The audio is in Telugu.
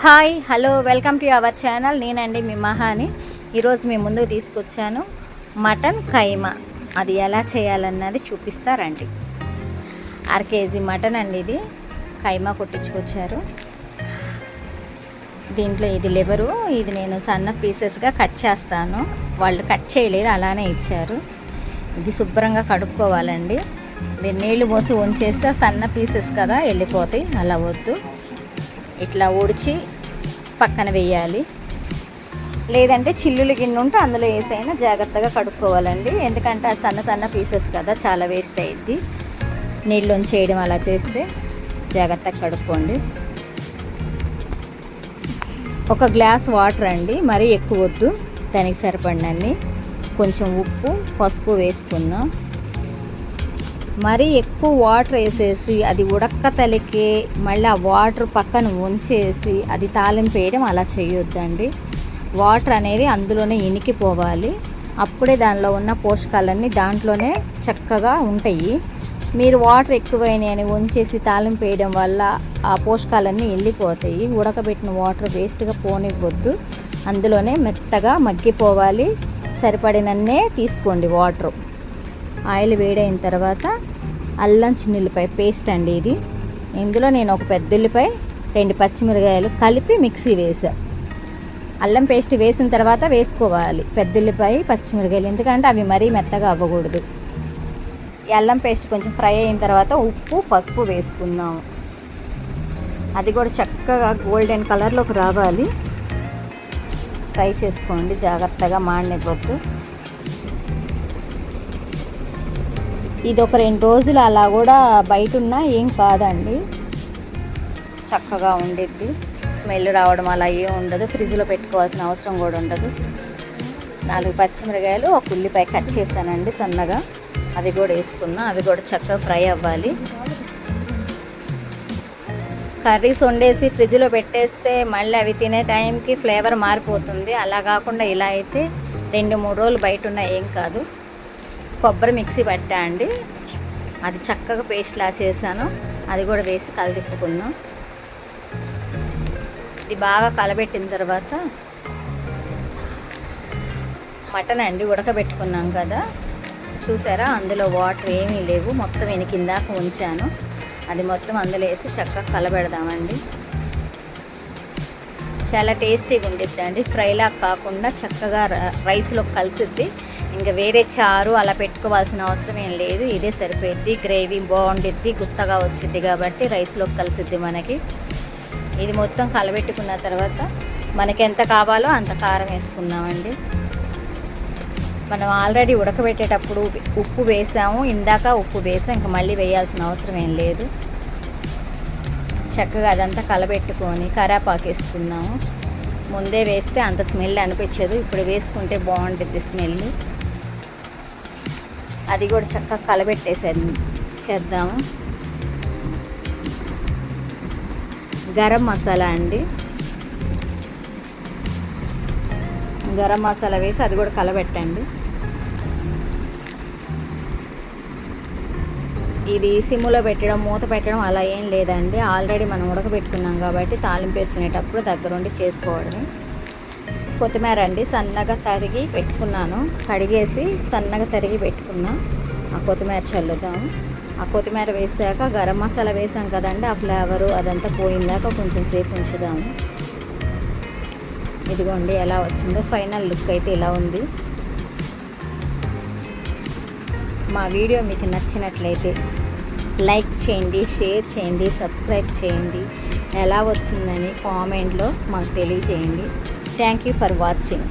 Hi hello welcome to our channel. నేనండి మీ మహాని. ఈరోజు మీ ముందుకు తీసుకొచ్చాను మటన్ కైమా. అది ఎలా చేయాలన్నది చూపిస్తారండి. 1/2 కేజీ మటన్ అండి, ఇది కైమా కొట్టించుకొచ్చారు. దీంట్లో ఇది లివరు, ఇది నేను సన్న పీసెస్గా కట్ చేస్తాను. వాళ్ళు కట్ చేయలేదు, అలానే ఇచ్చారు. ఇది శుభ్రంగా కడుక్కోవాలండి. మీరు నీళ్లు పోసి ఉంచేస్తే సన్న పీసెస్ కదా వెళ్ళిపోతాయి, అలా వద్దు. ఇట్లా ఊడ్చి పక్కన వేయాలి, లేదంటే చిల్లులు గిన్నె ఉంటే అందులో వేసైనా జాగ్రత్తగా కడుక్కోవాలండి. ఎందుకంటే ఆ సన్న సన్న పీసెస్ కదా, చాలా వేస్ట్ అయ్యిద్ది. నీళ్ళు చేయడం అలా చేస్తే జాగ్రత్తగా కడుక్కోండి. 1 గ్లాస్ వాటర్ అండి, మరీ ఎక్కువ వద్దు, దానికి సరిపడినన్ని. కొంచెం ఉప్పు పసుపు వేసుకుందాం. మరీ ఎక్కువ వాటర్ వేసేసి అది ఉడక్క తలికి మళ్ళీ ఆ వాటర్ పక్కన ఉంచేసి అది తాలింపు వేయడం అలా చేయొద్దండి. వాటర్ అనేది అందులోనే ఇనికిపోవాలి, అప్పుడే దానిలో ఉన్న పోషకాలన్నీ దాంట్లోనే చక్కగా ఉంటాయి. మీరు వాటర్ ఎక్కువైనాయి అని ఉంచేసి తాలింపు వేయడం వల్ల ఆ పోషకాలన్నీ వెళ్ళిపోతాయి. ఉడకబెట్టిన వాటర్ వేస్ట్గా పోనివ్వద్దు, అందులోనే మెత్తగా మగ్గిపోవాలి. సరిపడినన్నే తీసుకోండి వాటర్. ఆయిల్ వేడైన తర్వాత అల్లం చిన్నుల్లిపాయ పేస్ట్ అండి ఇది. ఇందులో నేను 1 పెద్ద ఉల్లిపాయ 2 పచ్చిమిరకాయలు కలిపి మిక్సీ వేసా. అల్లం పేస్ట్ వేసిన తర్వాత వేసుకోవాలి పెద్ద ఉల్లిపాయ పచ్చిమిరకాయలు, ఎందుకంటే అవి మరీ మెత్తగా అవ్వకూడదు. ఈ అల్లం పేస్ట్ కొంచెం ఫ్రై అయిన తర్వాత ఉప్పు పసుపు వేసుకుందాం. అది కూడా చక్కగా గోల్డెన్ కలర్లోకి రావాలి. ఫ్రై చేసుకోండి, జాగ్రత్తగా మాడనివ్వద్దు. ఇది ఒక 2 రోజులు అలా కూడా బయట ఉన్నా ఏం కాదండి, చక్కగా ఉండిద్ది. స్మెల్ రావడం అలా ఏం ఉండదు. ఫ్రిడ్జ్లో పెట్టుకోవాల్సిన అవసరం కూడా ఉండదు. 4 పచ్చిమిరకాయలు 1 ఉల్లిపాయ కట్ చేశానండి సన్నగా, అవి కూడా వేసుకున్నా. అవి కూడా చక్కగా ఫ్రై అవ్వాలి. కర్రీస్ వండేసి ఫ్రిడ్జ్లో పెట్టేస్తే మళ్ళీ అవి తినే టైంకి ఫ్లేవర్ మారిపోతుంది. అలా కాకుండా ఇలా అయితే 2-3 రోజులు బయట ఉన్నా ఏం కాదు. కొబ్బరి మిక్సీ పట్టా అండి, అది చక్కగా పేస్ట్లా చేశాను. అది కూడా వేసి కలదిప్పుకున్నాం. ఇది బాగా కలబెట్టిన తర్వాత మటన్ అండి ఉడకబెట్టుకున్నాం కదా, చూసారా అందులో వాటర్ ఏమీ లేవు, మొత్తం కిందాక ఉంచాను. అది మొత్తం అందులో వేసి చక్కగా కలబెడదామండి. చాలా టేస్టీగా ఉండిద్దండి. ఫ్రైలా కాకుండా చక్కగా రైస్లో కలిసిద్ది. ఇంకా వేరే చారు అలా పెట్టుకోవాల్సిన అవసరం ఏం లేదు, ఇదే సరిపోయిద్ది. గ్రేవీ బాగుండిద్ది, గుత్తగా వచ్చిద్ది కాబట్టి రైస్లోకి కలిసిద్ది మనకి. ఇది మొత్తం కలబెట్టుకున్న తర్వాత మనకి ఎంత కావాలో అంత కారం వేసుకుందామండి. మనం ఆల్రెడీ ఉడకబెట్టేటప్పుడు ఉప్పు వేసాము, ఇందాక ఉప్పు వేసాం, ఇంకా మళ్ళీ వేయాల్సిన అవసరం ఏం లేదు. చక్కగా అదంతా కలబెట్టుకొని కరివేపాకు వేసుకుందాము. ముందే వేస్తే అంత స్మెల్ అనిపించదు, ఇప్పుడు వేసుకుంటే బాగుంటుంది స్మెల్. అది కూడా చక్కగా చేద్దాము. గరం మసాలా అండి, గరం మసాలా వేసి అది కూడా కలబెట్టండి. ఇది సిమ్లో పెట్టడం మూత పెట్టడం అలా ఏం లేదండి, ఆల్రెడీ మనం ఉడకబెట్టుకున్నాం కాబట్టి తాలింపు వేసుకునేటప్పుడు దగ్గరుండి చేసుకోవడమే. కొత్తిమీర అండి సన్నగా తరిగి పెట్టుకున్నాను, కడిగేసి సన్నగా తరిగి పెట్టుకున్నా. ఆ కొత్తిమీర చల్లుదాము. ఆ కొత్తిమీర వేసాక గరం మసాలా వేసాం కదండి, ఆ ఫ్లేవరు అదంతా పోయిందాక కొంచెం సేపు ఉంచుదాము. ఇదిగోండి ఎలా వచ్చిందో, ఫైనల్ లుక్ అయితే ఇలా ఉంది. మా వీడియో మీకు నచ్చినట్లయితే లైక్ చేయండి, షేర్ చేయండి, సబ్స్క్రైబ్ చేయండి. ఎలా వచ్చిందని కామెంట్లో మాకు తెలియజేయండి. Thank you for watching.